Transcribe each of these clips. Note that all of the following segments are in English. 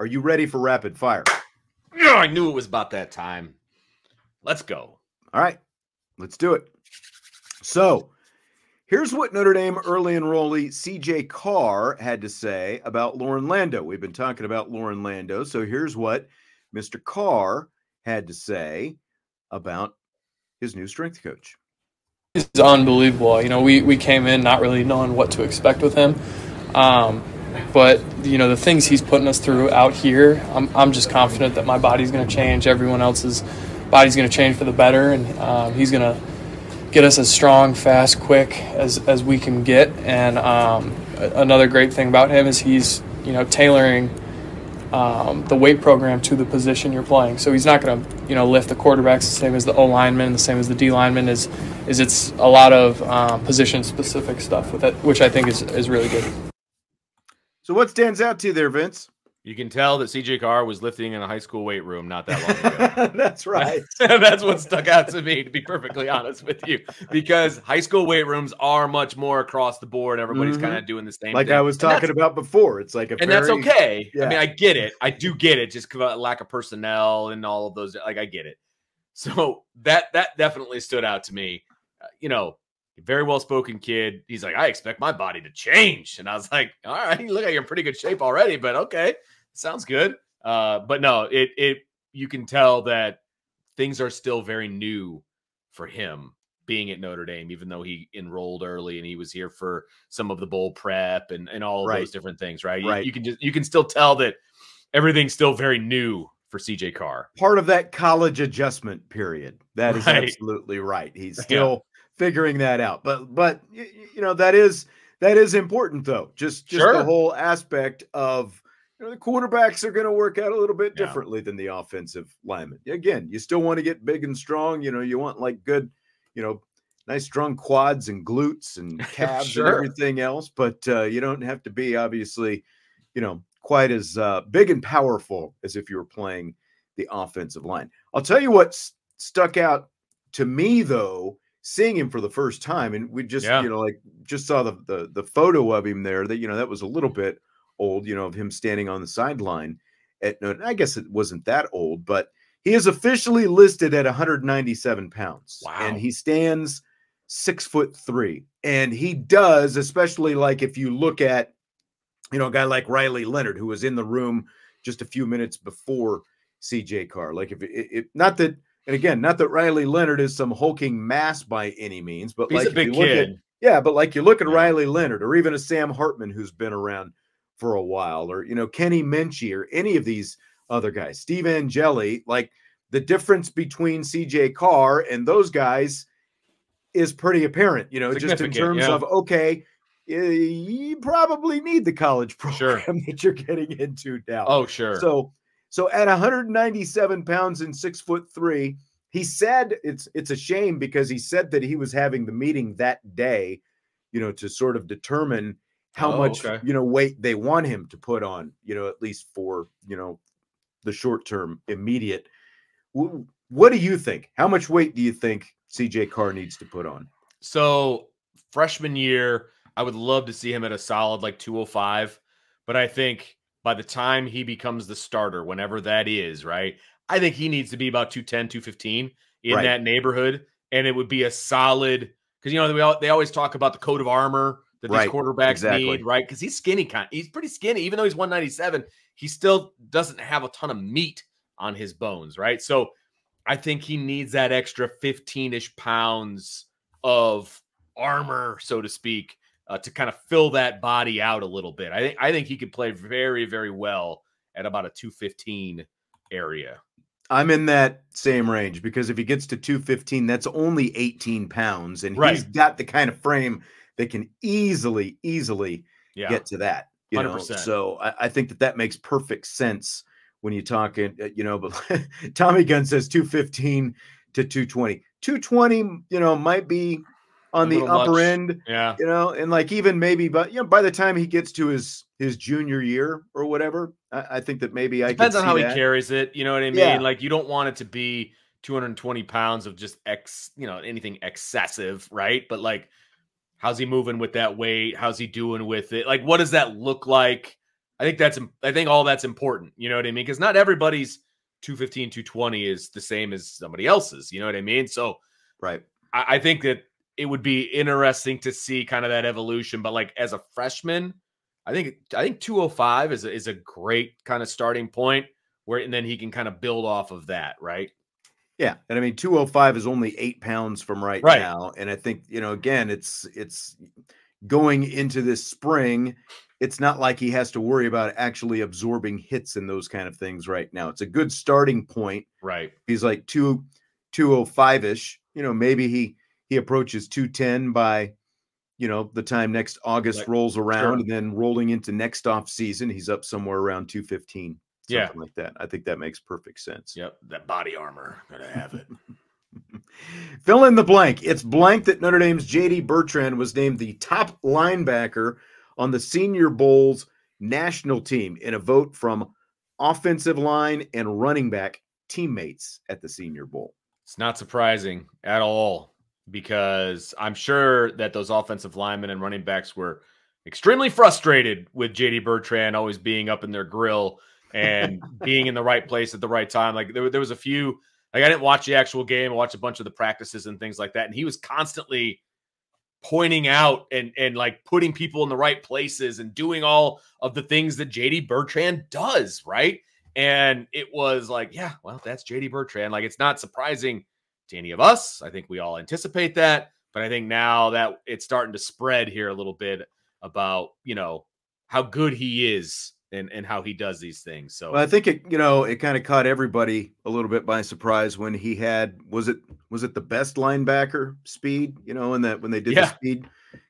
Are you ready for rapid fire? Yeah, I knew it was about that time. Let's go. All right, let's do it. So here's what Notre Dame early enrollee CJ Carr had to say about Loren Landow. We've been talking about Loren Landow. So here's what Mr. Carr had to say about his new strength coach. He's unbelievable. You know, we came in not really knowing what to expect with him. But, you know, the things he's putting us through out here, I'm just confident that my body's going to change. Everyone else's body's going to change for the better. And he's going to get us as strong, fast, quick as we can get. And another great thing about him is he's, you know, tailoring the weight program to the position you're playing. So he's not going to, you know, lift the quarterbacks the same as the O lineman, the same as the D lineman. Is it's a lot of position-specific stuff with it, which I think is really good. So what stands out to you there, Vince? You can tell that CJ Carr was lifting in a high school weight room not that long ago. That's right. That's what stuck out to me, to be perfectly honest with you, because high school weight rooms are much more across the board. Everybody's kind of doing the same like thing. I was talking about before. It's like that's okay. Yeah. I mean, I get it. I do get it, just because of lack of personnel and all of those. Like, I get it. So that definitely stood out to me. You know, very well-spoken kid. He's like, I expect my body to change. And I was like, all right, you look like you're in pretty good shape already, but okay, sounds good. But no, you can tell that things are still very new for him being at Notre Dame, even though he enrolled early and he was here for some of the bowl prep and all of those different things, right? You can still tell that everything's still very new for CJ Carr. Part of that college adjustment period. That is absolutely right. He's still figuring that out. But you know, that is important though. Just the whole aspect of, you know, the quarterbacks are going to work out a little bit differently than the offensive linemen. Again, you still want to get big and strong. You know, you want like good, you know, nice strong quads and glutes and calves and everything else. But you don't have to be, obviously, you know, quite as big and powerful as if you were playing the offensive line. I'll tell you what stuck out to me, though, seeing him for the first time, and we just, you know, like just saw the photo of him there, that, you know, that was a little bit old, you know, of him standing on the sideline at Notre Dame. I guess it wasn't that old, but he is officially listed at 197 pounds. Wow. And he stands 6'3". And he does, especially like if you look at, you know, a guy like Riley Leonard, who was in the room just a few minutes before CJ Carr. Like if not that, and again, not that Riley Leonard is some hulking mass by any means, but he's like a big kid. But like you look at Riley Leonard, or even a Sam Hartman who's been around for a while, or, you know, Kenny Minchie, or any of these other guys, Steve Angeli, like the difference between CJ Carr and those guys is pretty apparent, you know, just in terms of, okay, you probably need the college program that you're getting into now. Oh, sure. So at 197 pounds and 6'3", he said it's a shame, because he said that he was having the meeting that day, you know, to sort of determine how much, you know, weight they want him to put on, you know, at least for, you know, the short term, immediate. What do you think? How much weight do you think CJ Carr needs to put on? So freshman year, I would love to see him at a solid like 205, but I think by the time he becomes the starter, whenever that is, right, I think he needs to be about 210, 215 in that neighborhood. And it would be a solid, because, you know, they always talk about the coat of armor that these quarterbacks need, right? Because he's skinny, he's pretty skinny. Even though he's 197, he still doesn't have a ton of meat on his bones, right? So I think he needs that extra 15-ish pounds of armor, so to speak, to kind of fill that body out a little bit. I think he could play very, very well at about a 215 area. I'm in that same range, because if he gets to 215, that's only 18 pounds. And he's got the kind of frame that can easily get to that. You 100%. know? So I think that makes perfect sense when you're talking, you know, but Tommy Gunn says 215 to 220. 220, you know, might be on the upper end, you know, and like even maybe, but, you know, by the time he gets to his junior year or whatever, I think that maybe depends on how he carries it. You know what I mean? Like, you don't want it to be 220 pounds of just you know, anything excessive, right? But like, how's he moving with that weight? How's he doing with it? Like, what does that look like I think all that's important. You know what I mean? Because not everybody's 215, 220 is the same as somebody else's. You know what I mean? So right. I think that it would be interesting to see kind of that evolution. But like as a freshman, I think 205 is a great kind of starting point and then he can kind of build off of that, right? Yeah, and I mean 205 is only 8 pounds from right now, and I think again it's going into this spring. It's not like he has to worry about actually absorbing hits and those kind of things right now. It's a good starting point. Right. He's like 205-ish. Maybe he approaches 210 by the time next August rolls around, and then rolling into next off season, he's up somewhere around 215. Something like that. I think that makes perfect sense. Yep, that body armor, gotta have it. Fill in the blank. It's blank that Notre Dame's J.D. Bertrand was named the top linebacker on the Senior Bowl's national team in a vote from offensive line and running back teammates at the Senior Bowl. It's not surprising at all, because I'm sure that those offensive linemen and running backs were extremely frustrated with J.D. Bertrand always being up in their grill and being in the right place at the right time. Like there was a few, like I didn't watch the actual game. I watched a bunch of the practices and things like that. And he was constantly pointing out and like putting people in the right places and doing all of the things that JD Bertrand does. Right. And it was like, yeah, well, that's JD Bertrand. Like, it's not surprising to any of us. I think we all anticipate that, but I think now that it's starting to spread here a little bit about, how good he is and how he does these things. So well, I think it kind of caught everybody a little bit by surprise when he had, was it the best linebacker speed, when they did the speed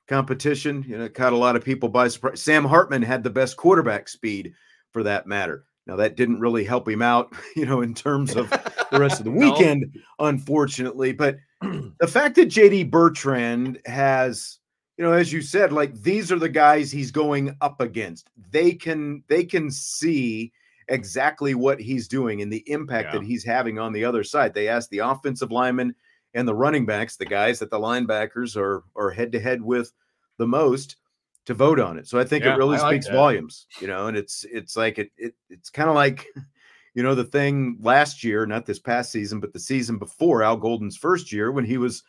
competition, it caught a lot of people by surprise. Sam Hartman had the best quarterback speed for that matter. Now that didn't really help him out, in terms of the rest of the weekend, unfortunately, but the fact that JD Bertrand has, as you said, like these are the guys he's going up against. They can see exactly what he's doing and the impact that he's having on the other side. They asked the offensive linemen and the running backs, the guys that the linebackers are head to head with the most, to vote on it. So I think it really speaks volumes, and it's like it's kind of like, the thing last year, not this past season, but the season before, Al Golden's first year, when he was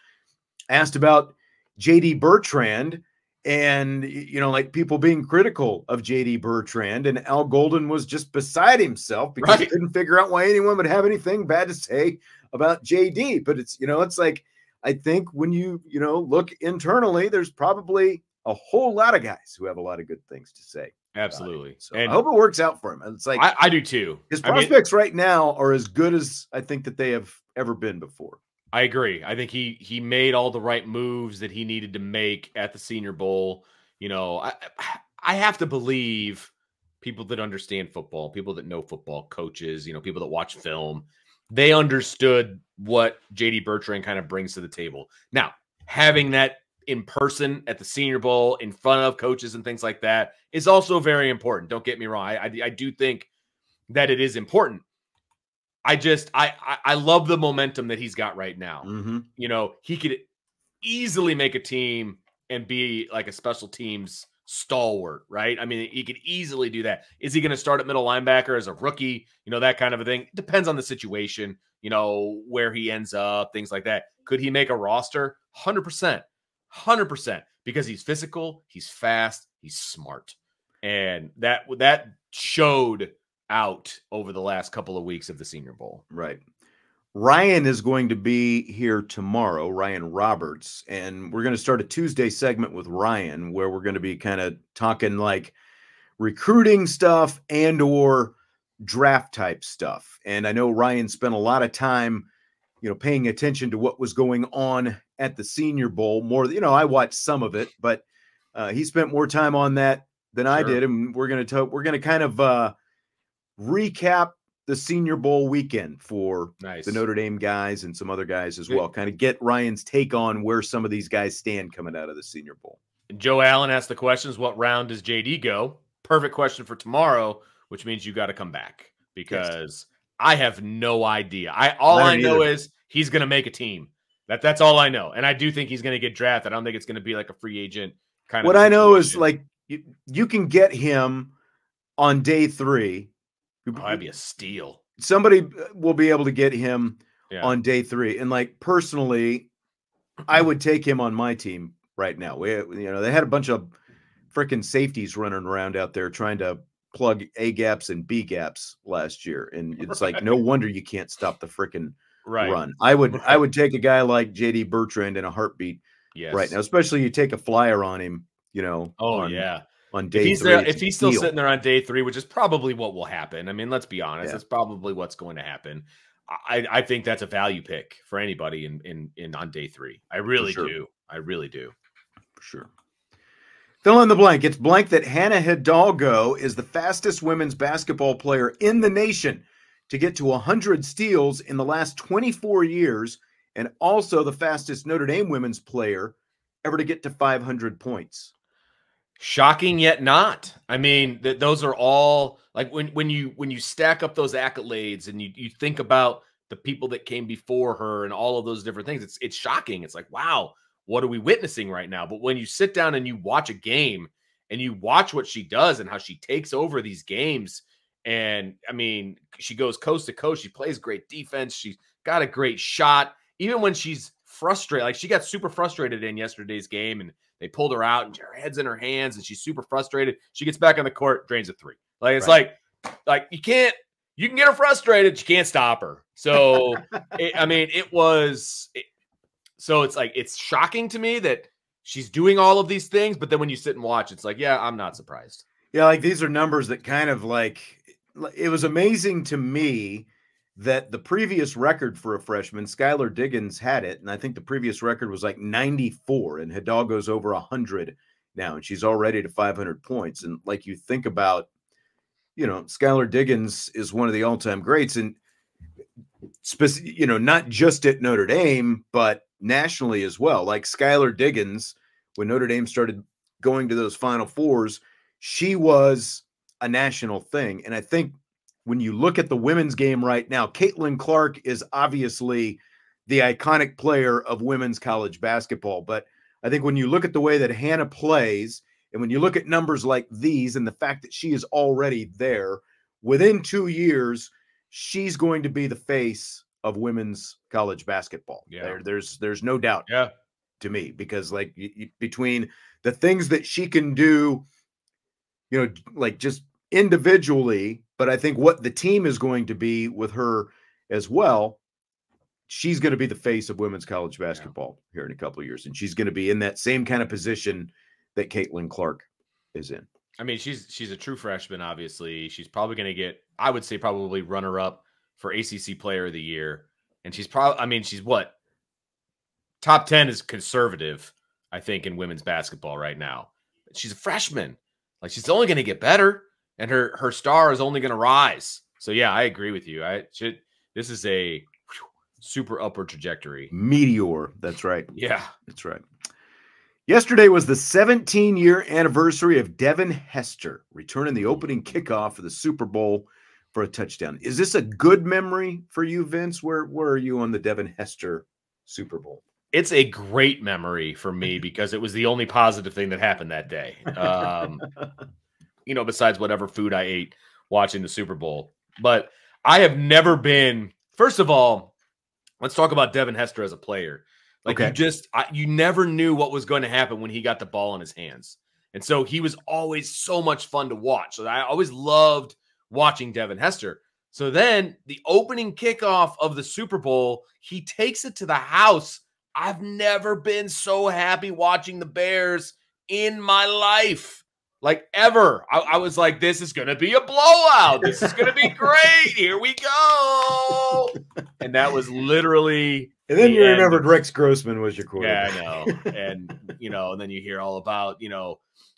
asked about JD Bertrand and, like people being critical of JD Bertrand, and Al Golden was just beside himself because he couldn't figure out why anyone would have anything bad to say about JD. But it's, it's like, I think when you, look internally, there's probably a whole lot of guys who have a lot of good things to say. Absolutely. So and I hope it works out for him. It's like, I do too. His prospects right now are as good as I think that they have ever been before. I agree. I think he made all the right moves that he needed to make at the Senior Bowl. I have to believe people that understand football, people that know football, coaches, people that watch film, they understood what JD Bertrand kind of brings to the table. Now, having that in person at the Senior Bowl in front of coaches and things like that is also very important. Don't get me wrong. I do think that it is important. I love the momentum that he's got right now. Mm-hmm. He could easily make a team and be like a special teams stalwart, right? I mean, he could easily do that. Is he going to start at middle linebacker as a rookie? That kind of a thing. It depends on the situation, where he ends up, things like that. Could he make a roster? 100%. 100%, because he's physical, he's fast, he's smart. And that showed out over the last couple of weeks of the Senior Bowl. Right. Ryan is going to be here tomorrow, Ryan Roberts, and we're going to start a Tuesday segment with Ryan where we're going to be kind of talking like recruiting stuff and or draft type stuff. And I know Ryan spent a lot of time, paying attention to what was going on at the Senior Bowl more. I watched some of it, but he spent more time on that than I did. And we're going to kind of recap the Senior Bowl weekend for the Notre Dame guys and some other guys as well. Kind of get Ryan's take on where some of these guys stand coming out of the Senior Bowl. Joe Allen asked the questions, what round does JD go? Perfect question for tomorrow, which means you got to come back because I have no idea. All I know is he's going to make a team. That's all I know. And I do think he's going to get drafted. I don't think it's going to be like a free agent kind of. What I know is like you can get him on day 3. Oh, that'd be a steal. Somebody will be able to get him on day 3. And like personally, I would take him on my team right now. They had a bunch of freaking safeties running around out there trying to plug A gaps and B gaps last year. And it's like, no wonder you can't stop the freaking run. I would take a guy like JD Bertrand in a heartbeat right now, especially you take a flyer on him, on day 3. If he's still sitting there on day 3, which is probably what will happen. I mean, let's be honest. That's probably what's going to happen. I think that's a value pick for anybody in on day 3. I really do. I really do. For sure. Fill in the blank. It's blank that Hannah Hidalgo is the fastest women's basketball player in the nation to get to 100 steals in the last 24 years, and also the fastest Notre Dame women's player ever to get to 500 points. Shocking yet not. I mean, those are all like when you stack up those accolades and you think about the people that came before her and all of those different things, it's shocking. It's like, wow, what are we witnessing right now? But when you sit down and you watch a game and you watch what she does and how she takes over these games, and I mean, she goes coast to coast. She plays great defense. She's got a great shot. Even when she's frustrated, like she got super frustrated in yesterday's game and they pulled her out and her head's in her hands and she's super frustrated. She gets back on the court, drains a 3. Like, it's like you can get her frustrated. You can't stop her. So, so it's like, it's shocking to me that she's doing all of these things. But then when you sit and watch, it's like, yeah, I'm not surprised. Yeah. Like these are numbers that kind of like, it was amazing to me that the previous record for a freshman, Skylar Diggins, had it. And I think the previous record was like 94, and Hidalgo's over 100 now, and she's already to 500 points. And like you think about, Skylar Diggins is one of the all-time greats, and not just at Notre Dame, but nationally as well. Like Skylar Diggins, when Notre Dame started going to those Final Fours, she was a national thing. And I think when you look at the women's game right now, Caitlin Clark is obviously the iconic player of women's college basketball. But I think when you look at the way that Hannah plays, and when you look at numbers like these and the fact that she is already there, within 2 years, she's going to be the face of women's college basketball. Yeah. There's no doubt to me, because like between the things that she can do, like just individually, but I think what the team is going to be with her as well, she's going to be the face of women's college basketball here in a couple of years. And she's going to be in that same kind of position that Caitlin Clark is in. I mean, she's a true freshman, obviously. She's probably going to get, I would say, probably runner-up for ACC Player of the Year. And she's probably, I mean, she's what? Top 10 is conservative, I think, in women's basketball right now. She's a freshman. Like, she's only going to get better, and her star is only going to rise. So, yeah, I agree with you. This is a super upward trajectory. Meteor. That's right. Yeah. That's right. Yesterday was the 17-year anniversary of Devin Hester returning the opening kickoff for the Super Bowl for a touchdown. Is this a good memory for you, Vince? Where are you on the Devin Hester Super Bowl? It's a great memory for me because it was the only positive thing that happened that day. Besides whatever food I ate watching the Super Bowl. But I have never been, first of all, let's talk about Devin Hester as a player. Like, you never knew what was going to happen when he got the ball in his hands. And so he was always so much fun to watch. So I always loved watching Devin Hester. So then the opening kickoff of the Super Bowl, he takes it to the house. I've never been so happy watching the Bears in my life. Like, ever. I was like, this is going to be a blowout. This is going to be great. Here we go. And that was literally... And then you remembered Rex Grossman was your quarterback. Yeah, I know. And, and then you hear all about,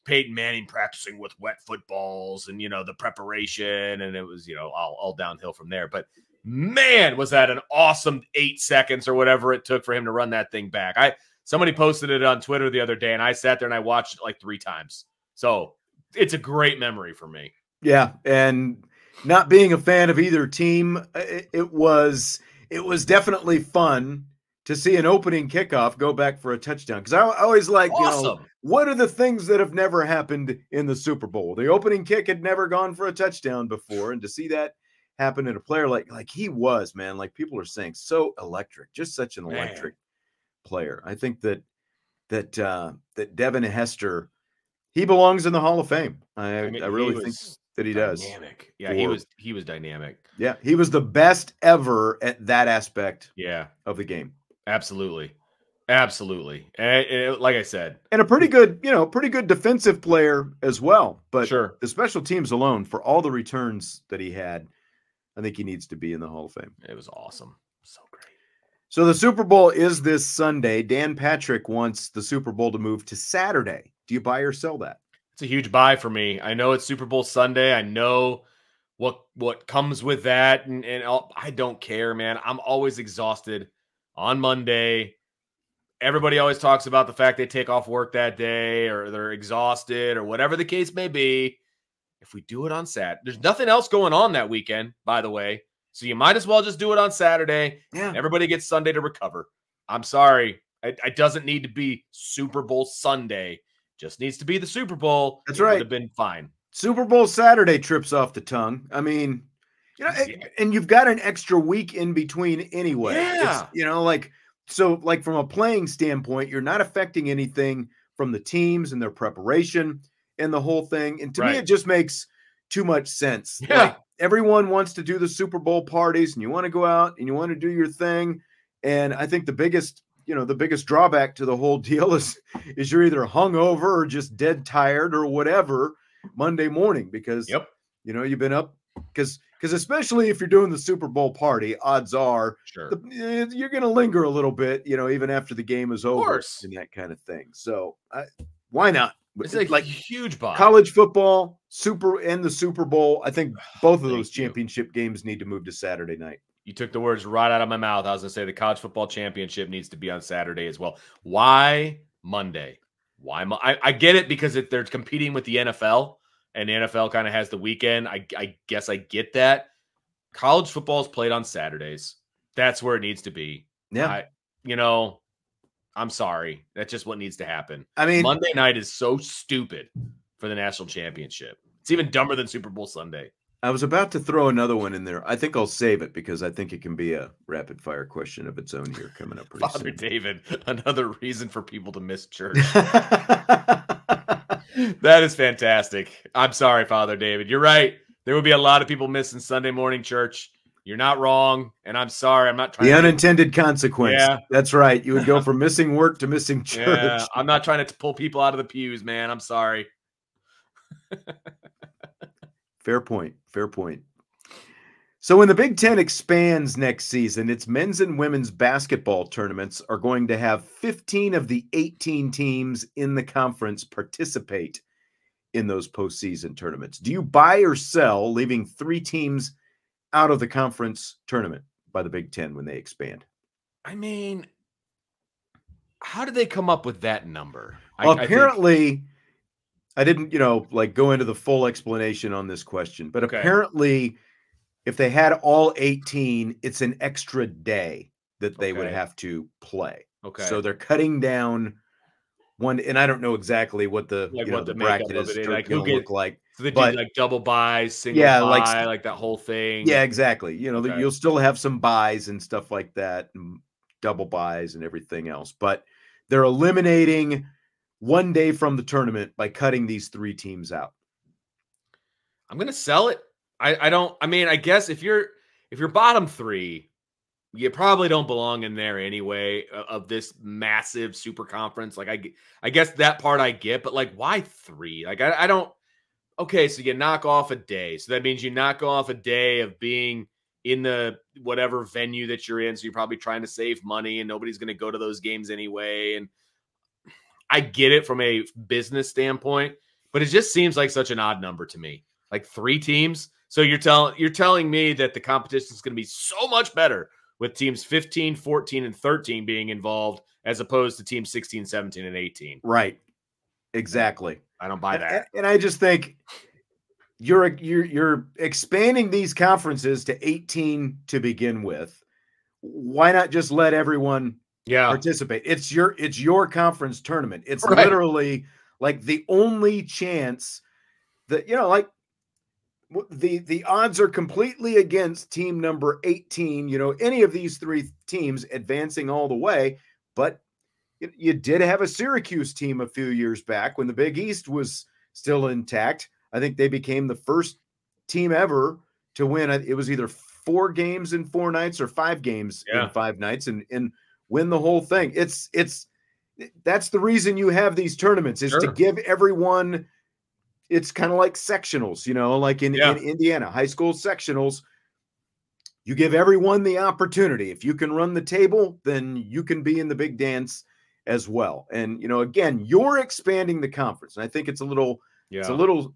Peyton Manning practicing with wet footballs and, the preparation. And it was, all downhill from there. But, man, was that an awesome 8 seconds or whatever it took for him to run that thing back. Somebody posted it on Twitter the other day, and I sat there and I watched it like 3 times. So it's a great memory for me. Yeah, and not being a fan of either team, it was definitely fun to see an opening kickoff go back for a touchdown. Because I always like, what are the things that have never happened in the Super Bowl? The opening kick had never gone for a touchdown before, and to see that happen in a player like he was, man, like people are saying, so electric, just such an electric player. I think that Devin Hester, he belongs in the Hall of Fame. I really think that he dynamic. does. Yeah, he was dynamic. Yeah, he was the best ever at that aspect of the game. Absolutely. Absolutely. And like I said. And a pretty good defensive player as well. But the special teams alone, for all the returns that he had, I think he needs to be in the Hall of Fame. It was awesome. So great. So the Super Bowl is this Sunday. Dan Patrick wants the Super Bowl to move to Saturday. Do you buy or sell that? It's a huge buy for me. I know it's Super Bowl Sunday. I know what comes with that. And I don't care, man. I'm always exhausted on Monday. Everybody always talks about the fact they take off work that day or they're exhausted or whatever the case may be. If we do it on Saturday, there's nothing else going on that weekend, by the way. So you might as well just do it on Saturday. Yeah. Everybody gets Sunday to recover. I'm sorry. It doesn't need to be Super Bowl Sunday. Just needs to be the Super Bowl. That's right. It would have been fine. Super Bowl Saturday trips off the tongue. I mean, and you've got an extra week in between anyway. Yeah. It's, from a playing standpoint, you're not affecting anything from the teams and their preparation and the whole thing. And to me, it just makes too much sense. Yeah. Like, everyone wants to do the Super Bowl parties and you want to go out and you want to do your thing. And I think the biggest drawback to the whole deal is you're either hungover or just dead tired or whatever Monday morning because, you've been up because especially if you're doing the Super Bowl party, odds are you're going to linger a little bit, even after the game is over and that kind of thing. So why not? It's like huge buy. College football, the Super Bowl. I think both of those championship games need to move to Saturday night. You took the words right out of my mouth. I was going to say the college football championship needs to be on Saturday as well. Why Monday? Why? I get it because they're competing with the NFL, and the NFL kind of has the weekend. I guess I get that. College football is played on Saturdays. That's where it needs to be. Yeah. I'm sorry. That's just what needs to happen. I mean, Monday night is so stupid for the national championship. It's even dumber than Super Bowl Sunday. I was about to throw another one in there. I think I'll save it because I think it can be a rapid fire question of its own here coming up pretty soon. Father David, another reason for people to miss church. That is fantastic. I'm sorry, Father David. You're right. There will be a lot of people missing Sunday morning church. You're not wrong, and I'm sorry. I'm not trying. The unintended consequence. Yeah. That's right. You would go from missing work to missing church. Yeah, I'm not trying to pull people out of the pews, man. I'm sorry. Fair point. Fair point. So when the Big Ten expands next season, its men's and women's basketball tournaments are going to have 15 of the 18 teams in the conference participate in those postseason tournaments. Do you buy or sell leaving 3 teams out of the conference tournament by the Big Ten when they expand? I mean, how did they come up with that number? Apparently, I didn't, go into the full explanation on this question, but apparently if they had all 18, it's an extra day that they would have to play. Okay. So they're cutting down one, and I don't know exactly what the the bracket is going to look like. So they do like double buys, single buy, like that whole thing. Yeah, exactly. You'll still have some buys and stuff like that, and double buys and everything else. But they're eliminating one day from the tournament by cutting these 3 teams out. I'm going to sell it. I guess if you're bottom 3, you probably don't belong in there anyway of this massive super conference. Like I guess that part I get, but like why 3? Like I don't. Okay, so you knock off a day. So that means you knock off a day of being in the whatever venue that you're in. So you're probably trying to save money and nobody's going to go to those games anyway. And I get it from a business standpoint, but it just seems like such an odd number to me. Like 3 teams. So you're telling me that the competition is going to be so much better with teams 15, 14, and 13 being involved as opposed to teams 16, 17, and 18. Right. Exactly. I don't buy that. And I just think you're expanding these conferences to 18 to begin with. Why not just let everyone participate. It's your conference tournament. It's literally like the only chance that, like the odds are completely against team number 18, any of these three teams advancing all the way. But you did have a Syracuse team a few years back when the Big East was still intact. I think they became the first team ever to win. It was either 4 games in 4 nights or 5 games in 5 nights and win the whole thing. That's the reason you have these tournaments, is to give everyone. It's kind of like sectionals, like in Indiana, high school sectionals. You give everyone the opportunity. If you can run the table, then you can be in the big dance as well. And, again, you're expanding the conference. And I think it's a little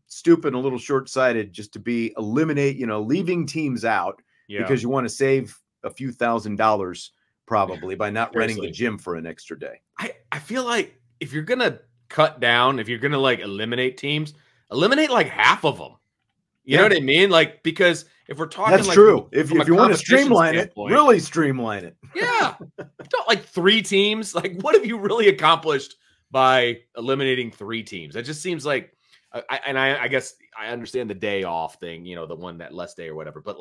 stupid and a little short-sighted just to be leaving teams out because you want to save a few $1,000s probably by not renting the gym for an extra day. I feel like if you're going to cut down, if you're going to eliminate teams, eliminate half of them. You know what I mean? Because if we're talking, that's true. If you want to streamline it, really streamline it. Yeah. Not 3 teams. What have you really accomplished by eliminating 3 teams? It just seems like, I guess I understand the day off thing, the one that less day or whatever, but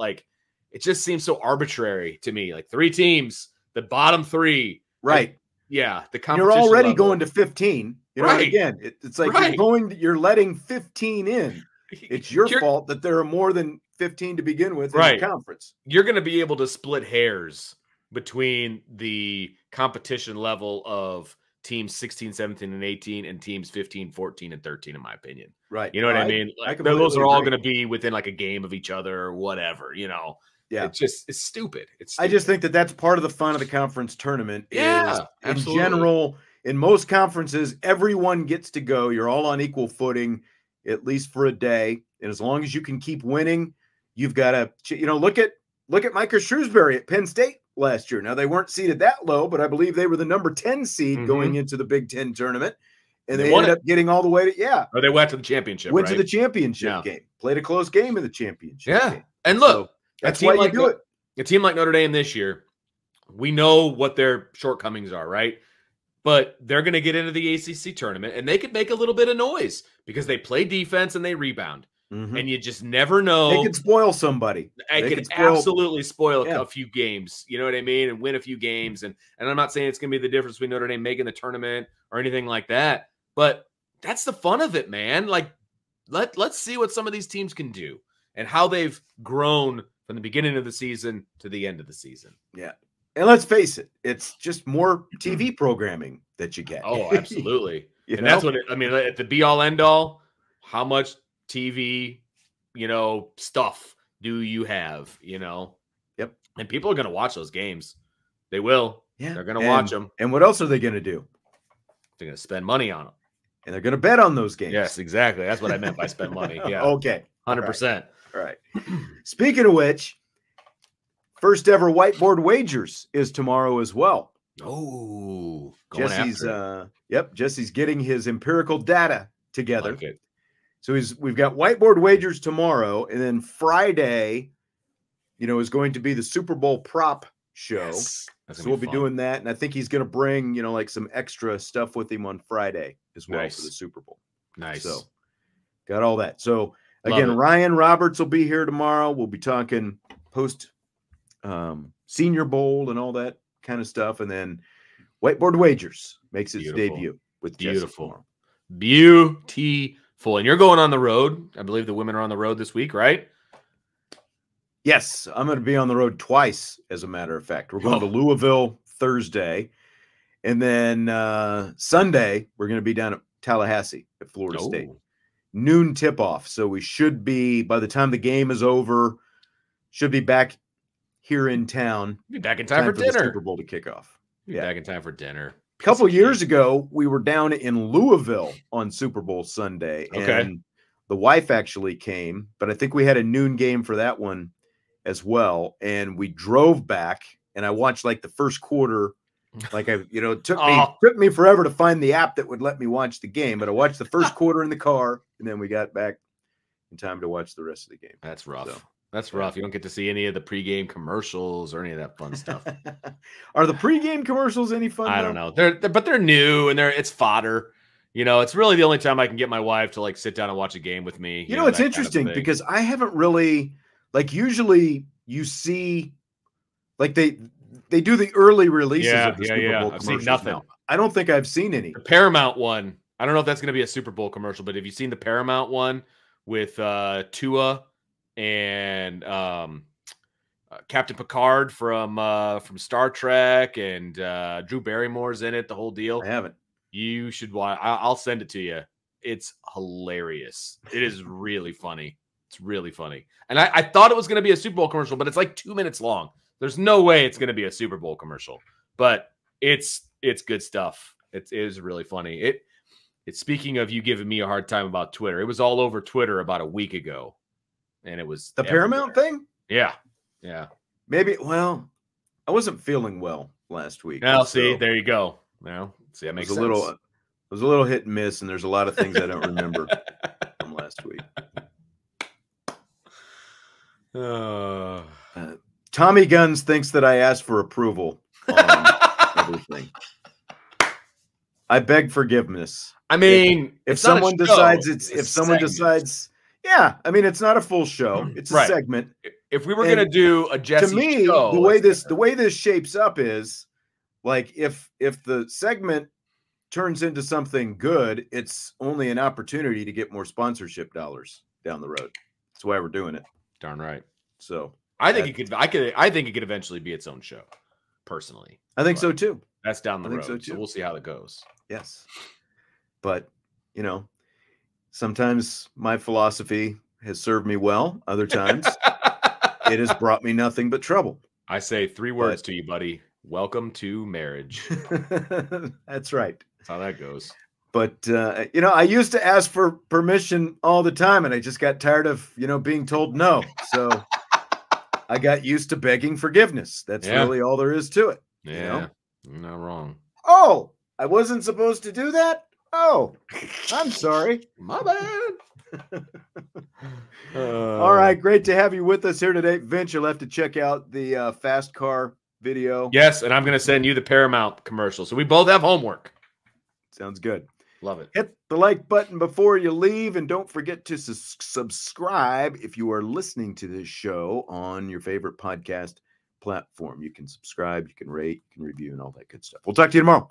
it just seems so arbitrary to me. 3 teams, the bottom 3. Right. The competition you're already level. Going to 15. Again, it's like you're letting 15 in. It's your fault that there are more than 15 to begin with in the conference. You're going to be able to split hairs between the competition level of teams 16, 17, and 18 and teams 15, 14, and 13, in my opinion. Right. You know what I mean? Those are all going to be within a game of each other or whatever, Yeah. It's stupid. I just think that's part of the fun of the conference tournament. Yeah. In general, in most conferences, everyone gets to go. You're all on equal footing, at least for a day. And as long as you can keep winning, you've got to, look at Micah Shrewsbury at Penn State last year. Now, they weren't seeded that low, but I believe they were the number 10 seed going into the Big Ten tournament. And they ended up getting all the way to, Or they went to the championship, Went to the championship game. Played a close game in the championship game. And look, that's why you do it. A team like Notre Dame this year, we know what their shortcomings are, right? But they're going to get into the ACC tournament, and they could make a little bit of noise because they play defense and they rebound. And you just never know. They could spoil somebody. They could absolutely spoil a few games. You know what I mean? And win a few games. And I'm not saying it's going to be the difference between Notre Dame making the tournament or anything like that. But that's the fun of it, man. Let's see what some of these teams can do and how they've grown from the beginning of the season to the end of the season. Yeah. And let's face it, it's just more TV programming that you get. Oh, absolutely. That's what at the be-all, end-all, how much TV, stuff do you have, Yep. And people are going to watch those games. They will. Yeah. They're going to watch them. And what else are they going to do? They're going to spend money on them. And they're going to bet on those games. Yes, exactly. That's what I meant by spend money. Yeah. Okay. 100%. All right. Speaking of which, first ever whiteboard wagers is tomorrow as well. Oh, Jesse's getting his empirical data together. Like it. So we've got whiteboard wagers tomorrow, and then Friday, is going to be the Super Bowl prop show. Yes. So we'll be doing that, and I think he's going to bring, some extra stuff with him on Friday as well for the Super Bowl. Nice. So got all that. So again, Ryan Roberts will be here tomorrow. We'll be talking post Senior Bowl and all that kind of stuff, and then whiteboard wagers makes its debut with beautiful. And you're going on the road. I believe the women are on the road this week, right? Yes, I'm going to be on the road twice, as a matter of fact. We're going to Louisville Thursday, and then Sunday we're going to be down at Tallahassee at Florida State. Noon tip-off, so we should be, by the time the game is over, should be back here in town. Be back in time for dinner. The Super Bowl to kick off. Back in time for dinner. A couple years ago, we were down in Louisville on Super Bowl Sunday, and the wife actually came, but I think we had a noon game for that one as well, and we drove back, and I watched the first quarter. It took me forever to find the app that would let me watch the game, but I watched the first quarter in the car, and then we got back in time to watch the rest of the game. That's rough. So, That's rough. You don't get to see any of the pregame commercials or any of that fun stuff. Are the pregame commercials any fun? I don't know. They're new and it's fodder. You know, it's really the only time I can get my wife to like sit down and watch a game with me. You know, it's interesting kind of because I haven't really usually you see like they do the early releases of the Super Bowl commercials. I've seen nothing. Now. I don't think I've seen any. The Paramount one. I don't know if that's going to be a Super Bowl commercial, but have you seen the Paramount one with Tua and Captain Picard from Star Trek and Drew Barrymore's in it, the whole deal? I haven't. You should watch. I'll send it to you. It's hilarious. It is really funny. It's really funny. And I thought it was going to be a Super Bowl commercial, but it's like 2 minutes long. There's no way it's going to be a Super Bowl commercial, but it's good stuff. It is really funny. It's speaking of you giving me a hard time about Twitter. It was all over Twitter about a week ago, and it was the Paramount thing. Yeah. Maybe. Well, I wasn't feeling well last week. Now, see, there you go. Now, see, that makes sense. It was a little hit and miss, and there's a lot of things I don't remember from last week. Tommy Guns thinks that I asked for approval on everything. I beg forgiveness. I mean, if someone decides yeah, I mean, it's not a full show. It's a segment. If we were going to do a Jesse to me, show, the way this shapes up is like if the segment turns into something good, it's only an opportunity to get more sponsorship dollars down the road. That's why we're doing it. Darn right. So I think it could eventually be its own show. Personally, I think so too. That's down the road. So we'll see how it goes. Yes. But, you know, sometimes my philosophy has served me well. Other times it has brought me nothing but trouble. I say 3 words to you, buddy. Welcome to marriage. That's right. That's how that goes. But, you know, I used to ask for permission all the time, and I just got tired of, you know, being told no. So I got used to begging forgiveness. That's really all there is to it. Yeah. You know? You're not wrong. Oh, I wasn't supposed to do that? Oh, I'm sorry. My bad. All right. Great to have you with us here today. Vince, you'll have to check out the Fast Car video. Yes, and I'm going to send you the Paramount commercial. So we both have homework. Sounds good. Love it. Hit the like button before you leave, and don't forget to subscribe if you are listening to this show on your favorite podcast platform. You can subscribe, you can rate, you can review, and all that good stuff. We'll talk to you tomorrow.